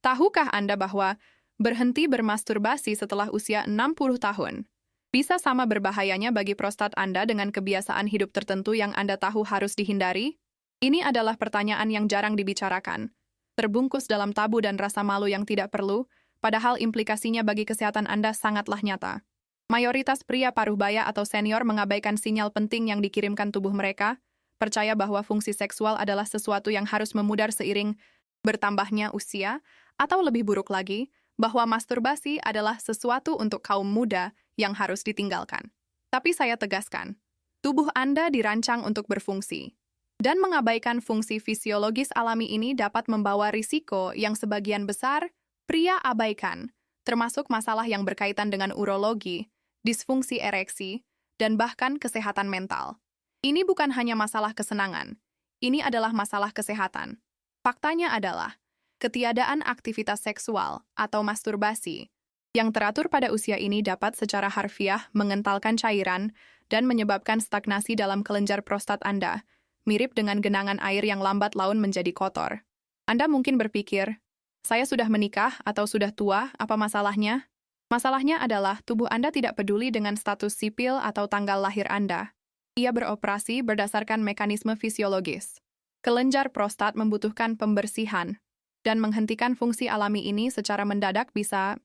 Tahukah Anda bahwa berhenti bermasturbasi setelah usia 60 tahun bisa sama berbahayanya bagi prostat Anda dengan kebiasaan hidup tertentu yang Anda tahu harus dihindari? Ini adalah pertanyaan yang jarang dibicarakan, terbungkus dalam tabu dan rasa malu yang tidak perlu, padahal implikasinya bagi kesehatan Anda sangatlah nyata. Mayoritas pria paruh baya atau senior mengabaikan sinyal penting yang dikirimkan tubuh mereka, percaya bahwa fungsi seksual adalah sesuatu yang harus memudar seiring bertambahnya usia, atau lebih buruk lagi, bahwa masturbasi adalah sesuatu untuk kaum muda yang harus ditinggalkan. Tapi saya tegaskan, tubuh Anda dirancang untuk berfungsi. Dan mengabaikan fungsi fisiologis alami ini dapat membawa risiko yang sebagian besar pria abaikan, termasuk masalah yang berkaitan dengan urologi, disfungsi ereksi, dan bahkan kesehatan mental. Ini bukan hanya masalah kesenangan, ini adalah masalah kesehatan. Faktanya adalah, ketiadaan aktivitas seksual atau masturbasi yang teratur pada usia ini dapat secara harfiah mengentalkan cairan dan menyebabkan stagnasi dalam kelenjar prostat Anda, mirip dengan genangan air yang lambat laun menjadi kotor. Anda mungkin berpikir, saya sudah menikah atau sudah tua, apa masalahnya? Masalahnya adalah tubuh Anda tidak peduli dengan status sipil atau tanggal lahir Anda. Ia beroperasi berdasarkan mekanisme fisiologis. Kelenjar prostat membutuhkan pembersihan, dan menghentikan fungsi alami ini secara mendadak bisa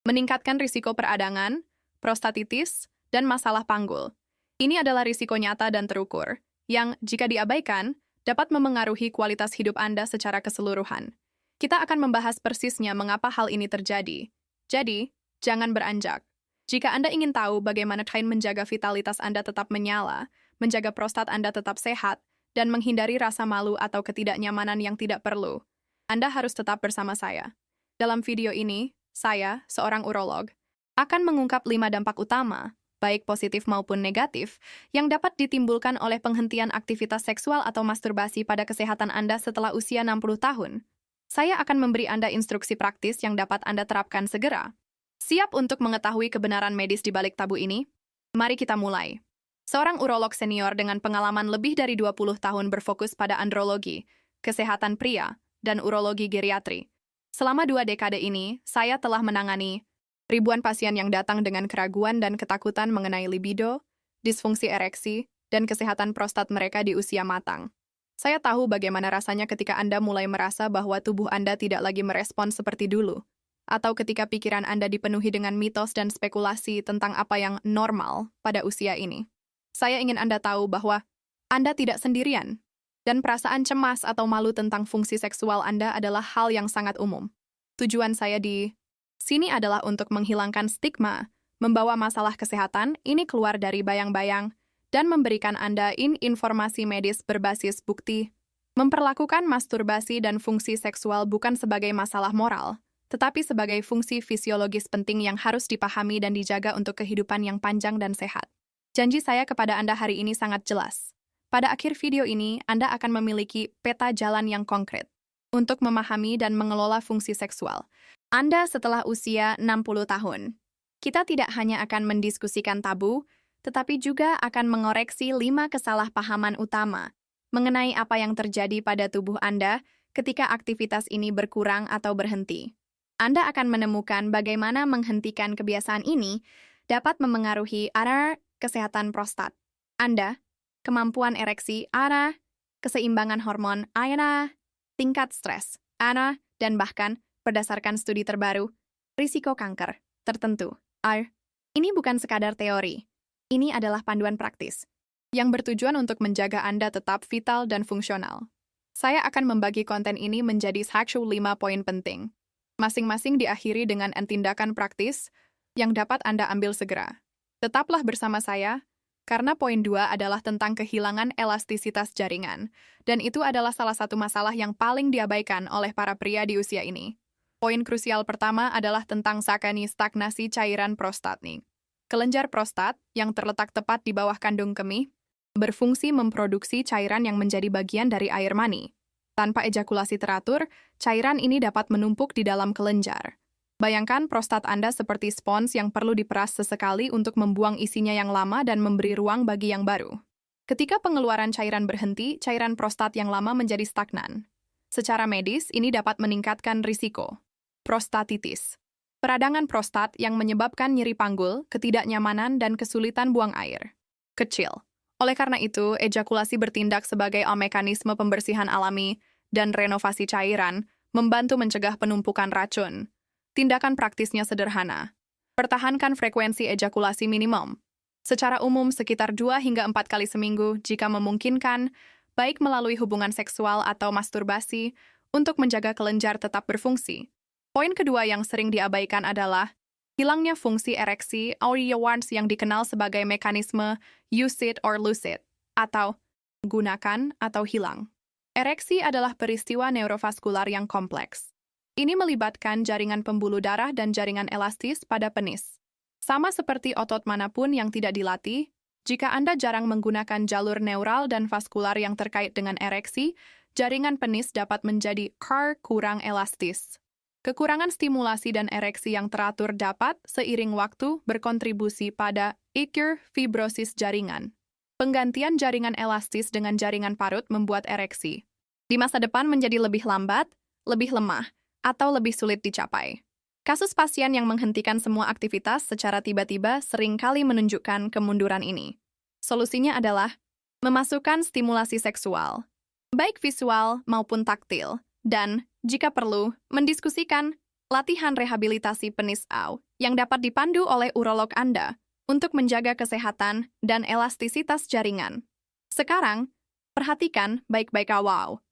meningkatkan risiko peradangan, prostatitis, dan masalah panggul. Ini adalah risiko nyata dan terukur, yang jika diabaikan, dapat memengaruhi kualitas hidup Anda secara keseluruhan. Kita akan membahas persisnya mengapa hal ini terjadi. Jadi, jangan beranjak. Jika Anda ingin tahu bagaimana menjaga vitalitas Anda tetap menyala, menjaga prostat Anda tetap sehat, dan menghindari rasa malu atau ketidaknyamanan yang tidak perlu, Anda harus tetap bersama saya. Dalam video ini, saya, seorang urolog, akan mengungkap 5 dampak utama, baik positif maupun negatif, yang dapat ditimbulkan oleh penghentian aktivitas seksual atau masturbasi pada kesehatan Anda setelah usia 60 tahun. Saya akan memberi Anda instruksi praktis yang dapat Anda terapkan segera. Siap untuk mengetahui kebenaran medis di balik tabu ini? Mari kita mulai. Seorang urolog senior dengan pengalaman lebih dari 20 tahun berfokus pada andrologi, kesehatan pria, dan urologi geriatri. Selama 2 dekade ini, saya telah menangani ribuan pasien yang datang dengan keraguan dan ketakutan mengenai libido, disfungsi ereksi, dan kesehatan prostat mereka di usia matang. Saya tahu bagaimana rasanya ketika Anda mulai merasa bahwa tubuh Anda tidak lagi merespons seperti dulu, atau ketika pikiran Anda dipenuhi dengan mitos dan spekulasi tentang apa yang normal pada usia ini. Saya ingin Anda tahu bahwa Anda tidak sendirian, dan perasaan cemas atau malu tentang fungsi seksual Anda adalah hal yang sangat umum. Tujuan saya di sini adalah untuk menghilangkan stigma, membawa masalah kesehatan ini keluar dari bayang-bayang, dan memberikan Anda informasi medis berbasis bukti. Memperlakukan masturbasi dan fungsi seksual bukan sebagai masalah moral, tetapi sebagai fungsi fisiologis penting yang harus dipahami dan dijaga untuk kehidupan yang panjang dan sehat. Janji saya kepada Anda hari ini sangat jelas. Pada akhir video ini, Anda akan memiliki peta jalan yang konkret untuk memahami dan mengelola fungsi seksual Anda setelah usia 60 tahun. Kita tidak hanya akan mendiskusikan tabu, tetapi juga akan mengoreksi 5 kesalahpahaman utama mengenai apa yang terjadi pada tubuh Anda ketika aktivitas ini berkurang atau berhenti. Anda akan menemukan bagaimana menghentikan kebiasaan ini dapat memengaruhi arah kesehatan prostat Anda, kemampuan ereksi Anda, keseimbangan hormon Anda, tingkat stres Anda, dan bahkan, berdasarkan studi terbaru, risiko kanker tertentu. Ini bukan sekadar teori. Ini adalah panduan praktis yang bertujuan untuk menjaga Anda tetap vital dan fungsional. Saya akan membagi konten ini menjadi 5 poin penting. Masing-masing diakhiri dengan tindakan praktis yang dapat Anda ambil segera. Tetaplah bersama saya, karena poin 2 adalah tentang kehilangan elastisitas jaringan, dan itu adalah salah satu masalah yang paling diabaikan oleh para pria di usia ini. Poin krusial pertama adalah tentang stagnasi cairan prostat nih. Kelenjar prostat, yang terletak tepat di bawah kandung kemih, berfungsi memproduksi cairan yang menjadi bagian dari air mani. Tanpa ejakulasi teratur, cairan ini dapat menumpuk di dalam kelenjar. Bayangkan prostat Anda seperti spons yang perlu diperas sesekali untuk membuang isinya yang lama dan memberi ruang bagi yang baru. Ketika pengeluaran cairan berhenti, cairan prostat yang lama menjadi stagnan. Secara medis, ini dapat meningkatkan risiko prostatitis. Peradangan prostat yang menyebabkan nyeri panggul, ketidaknyamanan, dan kesulitan buang air. Kecil. Oleh karena itu, ejakulasi bertindak sebagai mekanisme pembersihan alami dan renovasi cairan, membantu mencegah penumpukan racun. Tindakan praktisnya sederhana. Pertahankan frekuensi ejakulasi minimum. Secara umum, sekitar 2 hingga 4 kali seminggu jika memungkinkan, baik melalui hubungan seksual atau masturbasi, untuk menjaga kelenjar tetap berfungsi. Poin kedua yang sering diabaikan adalah hilangnya fungsi ereksi Audio-Warns yang dikenal sebagai mekanisme use it or lose it, atau gunakan atau hilang. Ereksi adalah peristiwa neurovaskular yang kompleks. Ini melibatkan jaringan pembuluh darah dan jaringan elastis pada penis. Sama seperti otot manapun yang tidak dilatih, jika Anda jarang menggunakan jalur neural dan vaskular yang terkait dengan ereksi, jaringan penis dapat menjadi kurang elastis. Kekurangan stimulasi dan ereksi yang teratur dapat, seiring waktu, berkontribusi pada fibrosis jaringan. Penggantian jaringan elastis dengan jaringan parut membuat ereksi di masa depan menjadi lebih lambat, lebih lemah, atau lebih sulit dicapai. Kasus pasien yang menghentikan semua aktivitas secara tiba-tiba seringkali menunjukkan kemunduran ini. Solusinya adalah memasukkan stimulasi seksual, baik visual maupun taktil, dan, jika perlu, mendiskusikan latihan rehabilitasi penis yang dapat dipandu oleh urolog Anda untuk menjaga kesehatan dan elastisitas jaringan. Sekarang, perhatikan baik-baik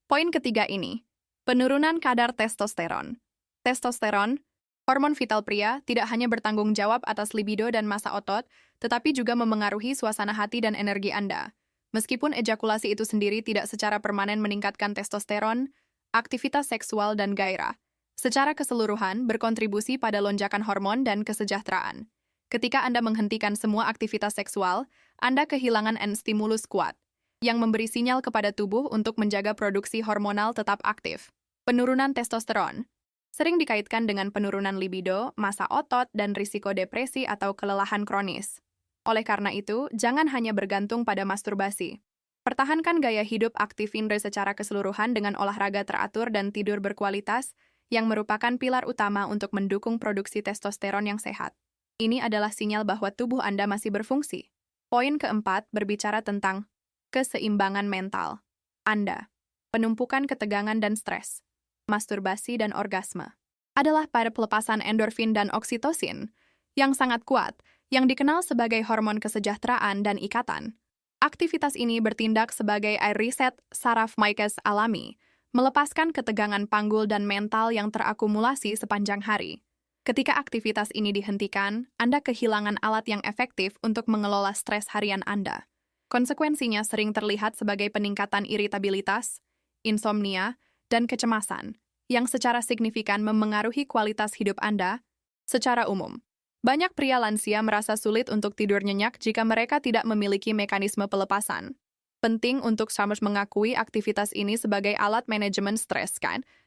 poin ketiga ini. Penurunan kadar testosteron. Testosteron, hormon vital pria, tidak hanya bertanggung jawab atas libido dan massa otot, tetapi juga memengaruhi suasana hati dan energi Anda. Meskipun ejakulasi itu sendiri tidak secara permanen meningkatkan testosteron, aktivitas seksual dan gairah secara keseluruhan berkontribusi pada lonjakan hormon dan kesejahteraan. Ketika Anda menghentikan semua aktivitas seksual, Anda kehilangan stimulus kuat yang memberi sinyal kepada tubuh untuk menjaga produksi hormonal tetap aktif. Penurunan testosteron sering dikaitkan dengan penurunan libido, massa otot, dan risiko depresi atau kelelahan kronis. Oleh karena itu, jangan hanya bergantung pada masturbasi. Pertahankan gaya hidup aktif Indra secara keseluruhan dengan olahraga teratur dan tidur berkualitas yang merupakan pilar utama untuk mendukung produksi testosteron yang sehat. Ini adalah sinyal bahwa tubuh Anda masih berfungsi. Poin keempat berbicara tentang keseimbangan mental Anda. Penumpukan ketegangan dan stres, masturbasi dan orgasme adalah pada pelepasan endorfin dan oksitosin yang sangat kuat, yang dikenal sebagai hormon kesejahteraan dan ikatan. Aktivitas ini bertindak sebagai air reset saraf maikas alami, melepaskan ketegangan panggul dan mental yang terakumulasi sepanjang hari. Ketika aktivitas ini dihentikan, Anda kehilangan alat yang efektif untuk mengelola stres harian Anda. Konsekuensinya sering terlihat sebagai peningkatan iritabilitas, insomnia, dan kecemasan, yang secara signifikan memengaruhi kualitas hidup Anda secara umum. Banyak pria lansia merasa sulit untuk tidur nyenyak jika mereka tidak memiliki mekanisme pelepasan. Penting untuk sama mengakui aktivitas ini sebagai alat manajemen stres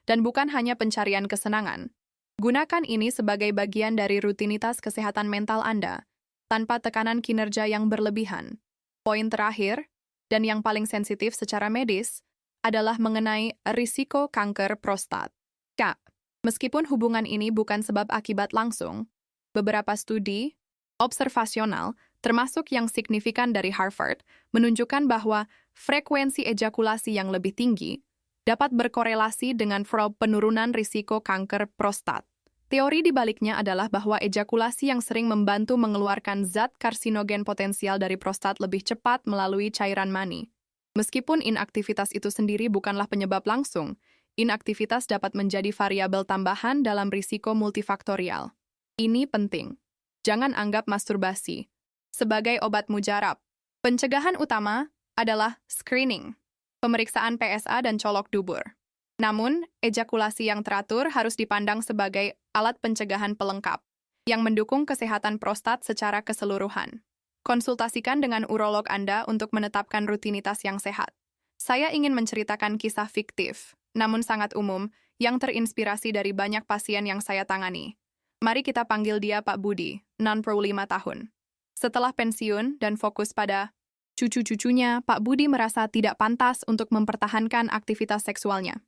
dan bukan hanya pencarian kesenangan. Gunakan ini sebagai bagian dari rutinitas kesehatan mental Anda, tanpa tekanan kinerja yang berlebihan. Poin terakhir, dan yang paling sensitif secara medis, adalah mengenai risiko kanker prostat. Meskipun hubungan ini bukan sebab akibat langsung, beberapa studi observasional, termasuk yang signifikan dari Harvard, menunjukkan bahwa frekuensi ejakulasi yang lebih tinggi dapat berkorelasi dengan penurunan risiko kanker prostat. Teori di baliknya adalah bahwa ejakulasi yang sering membantu mengeluarkan zat karsinogen potensial dari prostat lebih cepat melalui cairan mani. Meskipun inaktivitas itu sendiri bukanlah penyebab langsung, inaktivitas dapat menjadi variabel tambahan dalam risiko multifaktorial. Ini penting. Jangan anggap masturbasi sebagai obat mujarab. Pencegahan utama adalah screening, pemeriksaan PSA dan colok dubur. Namun, ejakulasi yang teratur harus dipandang sebagai alat pencegahan pelengkap yang mendukung kesehatan prostat secara keseluruhan. Konsultasikan dengan urolog Anda untuk menetapkan rutinitas yang sehat. Saya ingin menceritakan kisah fiktif, namun sangat umum, yang terinspirasi dari banyak pasien yang saya tangani. Mari kita panggil dia Pak Budi, 65 tahun. Setelah pensiun dan fokus pada cucu-cucunya, Pak Budi merasa tidak pantas untuk mempertahankan aktivitas seksualnya.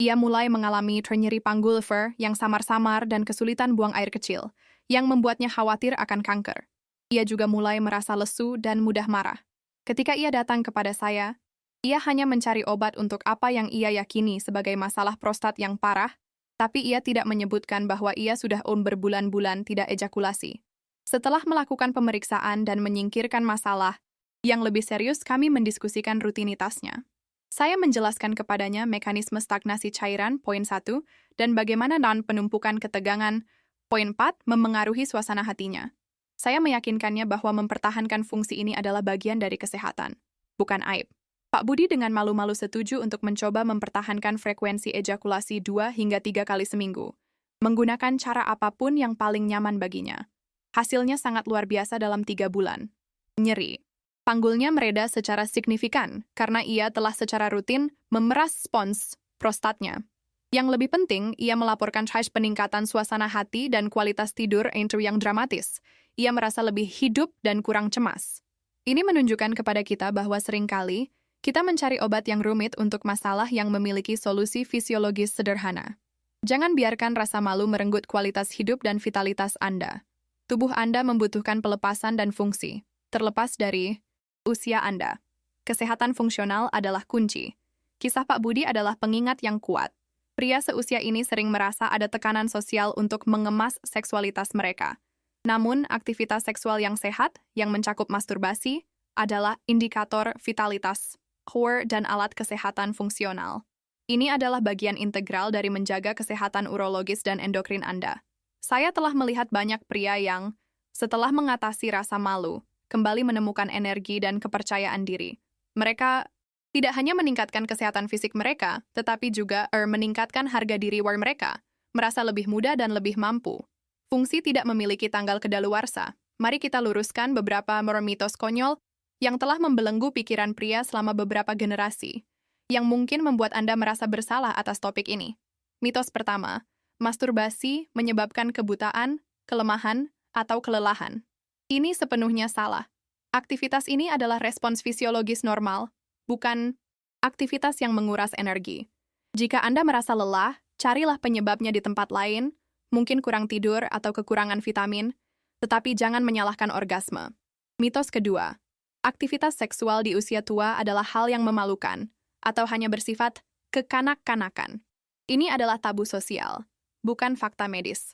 Ia mulai mengalami nyeri panggul vulvar yang samar-samar dan kesulitan buang air kecil, yang membuatnya khawatir akan kanker. Ia juga mulai merasa lesu dan mudah marah. Ketika ia datang kepada saya, ia hanya mencari obat untuk apa yang ia yakini sebagai masalah prostat yang parah, tapi ia tidak menyebutkan bahwa ia sudah berbulan-bulan tidak ejakulasi. Setelah melakukan pemeriksaan dan menyingkirkan masalah, yang lebih serius kami mendiskusikan rutinitasnya. Saya menjelaskan kepadanya mekanisme stagnasi cairan, poin 1, dan bagaimana penumpukan ketegangan, poin 4, memengaruhi suasana hatinya. Saya meyakinkannya bahwa mempertahankan fungsi ini adalah bagian dari kesehatan, bukan aib. Pak Budi dengan malu-malu setuju untuk mencoba mempertahankan frekuensi ejakulasi 2 hingga 3 kali seminggu, menggunakan cara apapun yang paling nyaman baginya. Hasilnya sangat luar biasa dalam 3 bulan. Nyeri. Panggulnya mereda secara signifikan karena ia telah secara rutin memeras spons prostatnya. Yang lebih penting, ia melaporkan peningkatan suasana hati dan kualitas tidur yang dramatis. Ia merasa lebih hidup dan kurang cemas. Ini menunjukkan kepada kita bahwa seringkali kita mencari obat yang rumit untuk masalah yang memiliki solusi fisiologis sederhana. Jangan biarkan rasa malu merenggut kualitas hidup dan vitalitas Anda. Tubuh Anda membutuhkan pelepasan dan fungsi, terlepas dari usia Anda. Kesehatan fungsional adalah kunci. Kisah Pak Budi adalah pengingat yang kuat. Pria seusia ini sering merasa ada tekanan sosial untuk mengemas seksualitas mereka. Namun, aktivitas seksual yang sehat, yang mencakup masturbasi, adalah indikator vitalitas, core, dan alat kesehatan fungsional. Ini adalah bagian integral dari menjaga kesehatan urologis dan endokrin Anda. Saya telah melihat banyak pria yang, setelah mengatasi rasa malu, kembali menemukan energi dan kepercayaan diri. Mereka tidak hanya meningkatkan kesehatan fisik mereka, tetapi juga meningkatkan harga diri mereka, merasa lebih muda dan lebih mampu. Fungsi tidak memiliki tanggal kedaluarsa. Mari kita luruskan beberapa mitos konyol yang telah membelenggu pikiran pria selama beberapa generasi, yang mungkin membuat Anda merasa bersalah atas topik ini. Mitos pertama, masturbasi menyebabkan kebutaan, kelemahan, atau kelelahan. Ini sepenuhnya salah. Aktivitas ini adalah respons fisiologis normal, bukan aktivitas yang menguras energi. Jika Anda merasa lelah, carilah penyebabnya di tempat lain, mungkin kurang tidur atau kekurangan vitamin, tetapi jangan menyalahkan orgasme. Mitos kedua, aktivitas seksual di usia tua adalah hal yang memalukan, atau hanya bersifat kekanak-kanakan. Ini adalah tabu sosial, bukan fakta medis.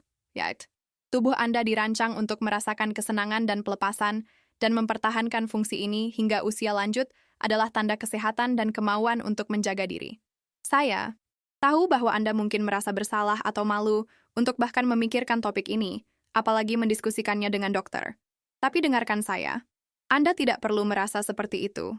Tubuh Anda dirancang untuk merasakan kesenangan dan pelepasan, dan mempertahankan fungsi ini hingga usia lanjut adalah tanda kesehatan dan kemauan untuk menjaga diri. Saya tahu bahwa Anda mungkin merasa bersalah atau malu untuk bahkan memikirkan topik ini, apalagi mendiskusikannya dengan dokter. Tapi dengarkan saya, Anda tidak perlu merasa seperti itu.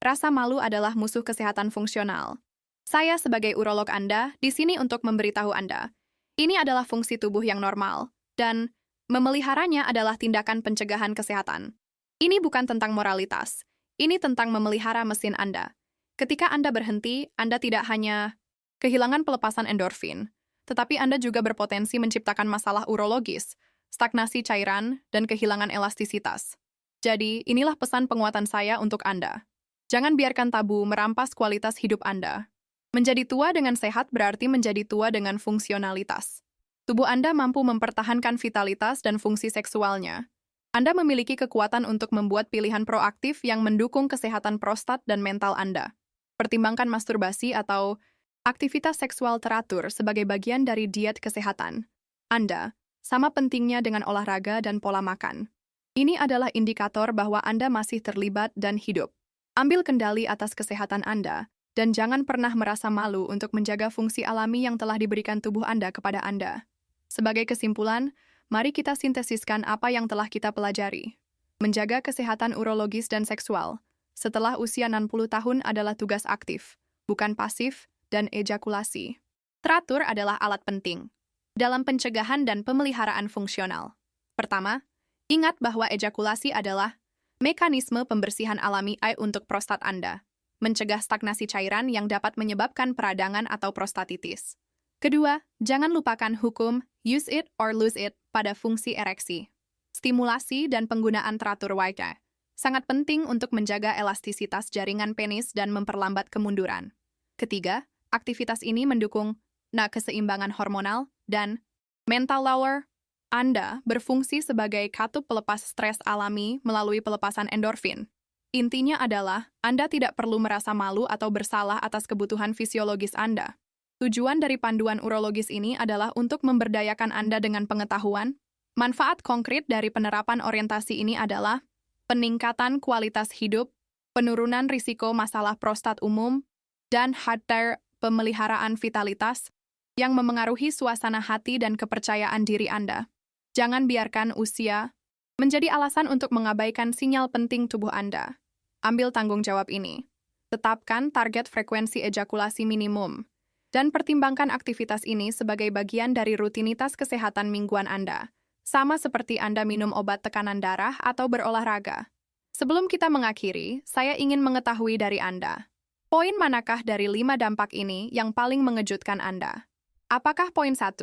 Rasa malu adalah musuh kesehatan fungsional. Saya sebagai urolog Anda di sini untuk memberitahu Anda, ini adalah fungsi tubuh yang normal, dan memeliharanya adalah tindakan pencegahan kesehatan. Ini bukan tentang moralitas, ini tentang memelihara mesin Anda. Ketika Anda berhenti, Anda tidak hanya kehilangan pelepasan endorfin, tetapi Anda juga berpotensi menciptakan masalah urologis, stagnasi cairan, dan kehilangan elastisitas. Jadi, inilah pesan penguatan saya untuk Anda. Jangan biarkan tabu merampas kualitas hidup Anda. Menjadi tua dengan sehat berarti menjadi tua dengan fungsionalitas. Tubuh Anda mampu mempertahankan vitalitas dan fungsi seksualnya. Anda memiliki kekuatan untuk membuat pilihan proaktif yang mendukung kesehatan prostat dan mental Anda. Pertimbangkan masturbasi atau aktivitas seksual teratur sebagai bagian dari diet kesehatan Anda, sama pentingnya dengan olahraga dan pola makan. Ini adalah indikator bahwa Anda masih terlibat dan hidup. Ambil kendali atas kesehatan Anda, dan jangan pernah merasa malu untuk menjaga fungsi alami yang telah diberikan tubuh Anda kepada Anda. Sebagai kesimpulan, mari kita sintesiskan apa yang telah kita pelajari. Menjaga kesehatan urologis dan seksual setelah usia 60 tahun adalah tugas aktif, bukan pasif, dan ejakulasi. Teratur adalah alat penting dalam pencegahan dan pemeliharaan fungsional. Pertama, ingat bahwa ejakulasi adalah mekanisme pembersihan alami air untuk prostat Anda, mencegah stagnasi cairan yang dapat menyebabkan peradangan atau prostatitis. Kedua, jangan lupakan hukum use it or lose it pada fungsi ereksi. Stimulasi dan penggunaan teratur wajar sangat penting untuk menjaga elastisitas jaringan penis dan memperlambat kemunduran. Ketiga, Aktivitas ini mendukung keseimbangan hormonal dan mental lower. Anda berfungsi sebagai katup pelepas stres alami melalui pelepasan endorfin. Intinya adalah, Anda tidak perlu merasa malu atau bersalah atas kebutuhan fisiologis Anda. Tujuan dari panduan urologis ini adalah untuk memberdayakan Anda dengan pengetahuan. Manfaat konkret dari penerapan orientasi ini adalah peningkatan kualitas hidup, penurunan risiko masalah prostat umum, dan hadir pemeliharaan vitalitas yang memengaruhi suasana hati dan kepercayaan diri Anda. Jangan biarkan usia menjadi alasan untuk mengabaikan sinyal penting tubuh Anda. Ambil tanggung jawab ini. Tetapkan target frekuensi ejakulasi minimum, dan pertimbangkan aktivitas ini sebagai bagian dari rutinitas kesehatan mingguan Anda, sama seperti Anda minum obat tekanan darah atau berolahraga. Sebelum kita mengakhiri, saya ingin mengetahui dari Anda. Poin manakah dari 5 dampak ini yang paling mengejutkan Anda? Apakah poin 1,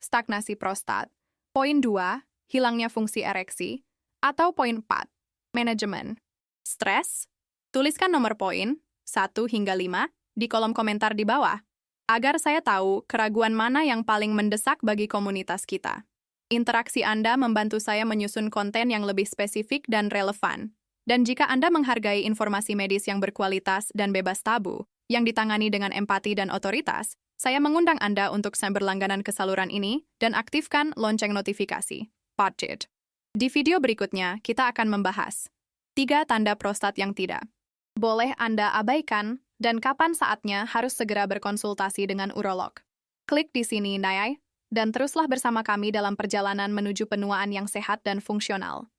stagnasi prostat, poin 2, hilangnya fungsi ereksi, atau poin 4, manajemen stres? Tuliskan nomor poin 1 hingga 5 di kolom komentar di bawah, agar saya tahu keraguan mana yang paling mendesak bagi komunitas kita. Interaksi Anda membantu saya menyusun konten yang lebih spesifik dan relevan. Dan jika Anda menghargai informasi medis yang berkualitas dan bebas tabu, yang ditangani dengan empati dan otoritas, saya mengundang Anda untuk berlangganan ke saluran ini dan aktifkan lonceng notifikasi. Podjet. Di video berikutnya, kita akan membahas 3 tanda prostat yang tidak boleh Anda abaikan dan kapan saatnya harus segera berkonsultasi dengan urolog. Klik di sini, dan teruslah bersama kami dalam perjalanan menuju penuaan yang sehat dan fungsional.